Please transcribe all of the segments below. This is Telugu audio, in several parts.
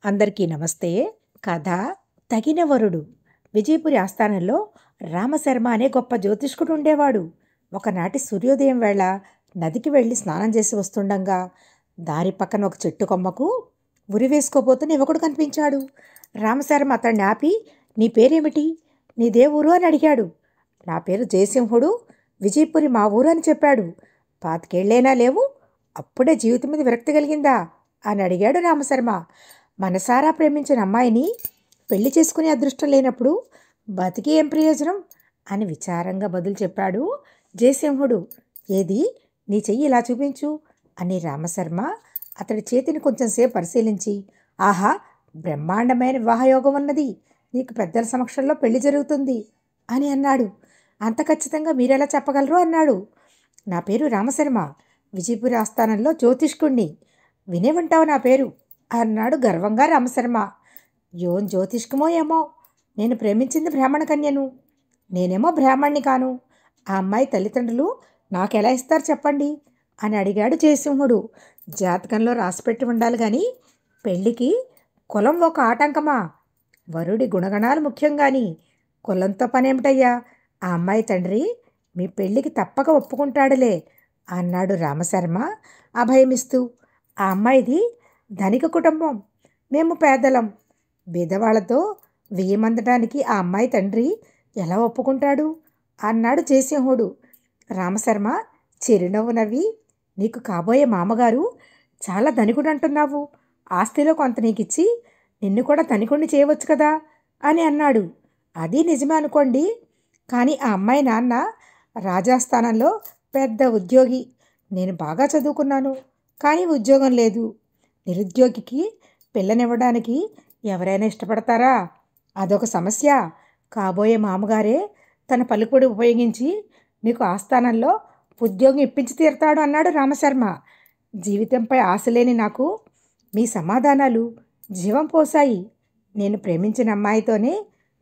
అందరికీ నమస్తే. కథ తగిన వరుడు. విజయపురి ఆస్థానంలో రామశర్మ అనే గొప్ప జ్యోతిష్కుడు ఉండేవాడు. ఒకనాటి సూర్యోదయం వేళ నదికి వెళ్ళి స్నానం చేసి వస్తుండగా దారి పక్కన ఒక చెట్టు కొమ్మకు ఉరి వేసుకోబోతున్న యువకుడు కనిపించాడు. రామశర్మ అతన్ని ఆపి, నీ పేరేమిటి, నీదే ఊరు అని అడిగాడు. నా పేరు జయసింహుడు, విజయపురి మా ఊరు అని చెప్పాడు. 25 ఏళ్ళైనా లేవు, అప్పుడే జీవితం మీద విరక్తి కలిగిందా అని అడిగాడు రామశర్మ. మనసారా ప్రేమించిన అమ్మాయిని పెళ్లి చేసుకునే అదృష్టం లేనప్పుడు బతికి ఏం ప్రయోజనం అని విచారంగా బదులు చెప్పాడు జయసింహుడు. ఏది, నీ చెయ్యి ఇలా చూపించు అని రామశర్మ అతడి చేతిని కొంచెంసేపు పరిశీలించి, ఆహా, బ్రహ్మాండమైన వివాహయోగం ఉన్నది, నీకు పెద్దల సమక్షంలో పెళ్లి జరుగుతుంది అని అన్నాడు. అంత ఖచ్చితంగా మీరెలా చెప్పగలరు అన్నాడు. నా పేరు రామశర్మ, విజయపురి ఆస్థానంలో జ్యోతిష్కుణ్ణి, వినే ఉంటావు నా పేరు అన్నాడు గర్వంగా రామశర్మ. యోన్ జ్యోతిష్కమో ఏమో, నేను ప్రేమించింది బ్రాహ్మణ కన్యను, నేనేమో బ్రాహ్మణ్ణి కాను. ఆ అమ్మాయి తల్లిదండ్రులు నాకెలా ఇస్తారు చెప్పండి అని అడిగాడు జయసింహుడు. జాతకంలో రాసిపెట్టి ఉండాలి కానీ పెళ్ళికి కులం ఒక ఆటంకమా? వరుడి గుణగణాలు ముఖ్యం కానీ కులంతో పనేమిటయ్యా? ఆ అమ్మాయి తండ్రి మీ పెళ్ళికి తప్పక ఒప్పుకుంటాడులే అన్నాడు రామశర్మ అభయమిస్తూ. ఆ అమ్మాయిది ధనిక కుటుంబం, మేము పేదలం. బీదవాళ్లతో వేయమందడానికి ఆ అమ్మాయి తండ్రి ఎలా ఒప్పుకుంటాడు అన్నాడు జయసింహుడు. రామశర్మ చిరునవ్వు నవ్వి, నీకు కాబోయే మామగారు చాలా ధనికుడు అంటున్నావు, ఆస్తిలో కొంత నీకిచ్చి నిన్ను కూడా ధనికుడిని చేయవచ్చు కదా అని అన్నాడు. అది నిజమే అనుకోండి, కానీ ఆ అమ్మాయి నాన్న రాజాస్థానంలో పెద్ద ఉద్యోగి, నేను బాగా చదువుకున్నాను కానీ ఉద్యోగం లేదు. నిరుద్యోగికి పిల్లనివ్వడానికి ఎవరైనా ఇష్టపడతారా? అదొక సమస్య. కాబోయే మామగారే తన పలుకుబడి ఉపయోగించి నీకు ఆస్థానంలో ఉద్యోగం ఇప్పించి తీరుతాడు అన్నాడు రామశర్మ. జీవితంపై ఆశ లేని నాకు మీ సమాధానాలు జీవం పోసాయి. నేను ప్రేమించిన అమ్మాయితోనే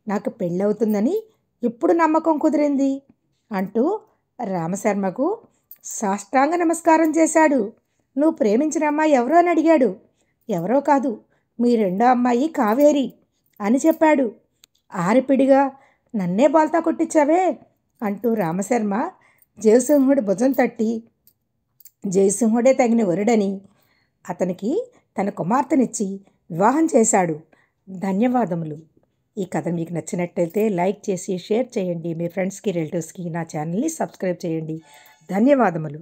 నాకు పెళ్ళవుతుందని ఇప్పుడు నమ్మకం కుదిరింది అంటూ రామశర్మకు సాష్టాంగ నమస్కారం చేశాడు. నువ్వు ప్రేమించిన అమ్మాయి ఎవరు అని అడిగాడు. ఎవరో కాదు, మీ రెండో అమ్మాయి కావేరి అని చెప్పాడు. ఆరిపిడిగా నన్నే బాల్తా కొట్టించావే అంటూ రామశర్మ జయసింహుడి భుజం తట్టి, జయసింహుడే తగిన వరుడని అతనికి తన కుమార్తెనిచ్చి వివాహం చేశాడు. ధన్యవాదములు. ఈ కథ మీకు నచ్చినట్టయితే లైక్ చేసి షేర్ చేయండి. మీ ఫ్రెండ్స్కి, రిలేటివ్స్కి నా ఛానల్ని సబ్స్క్రైబ్ చేయండి. ధన్యవాదములు.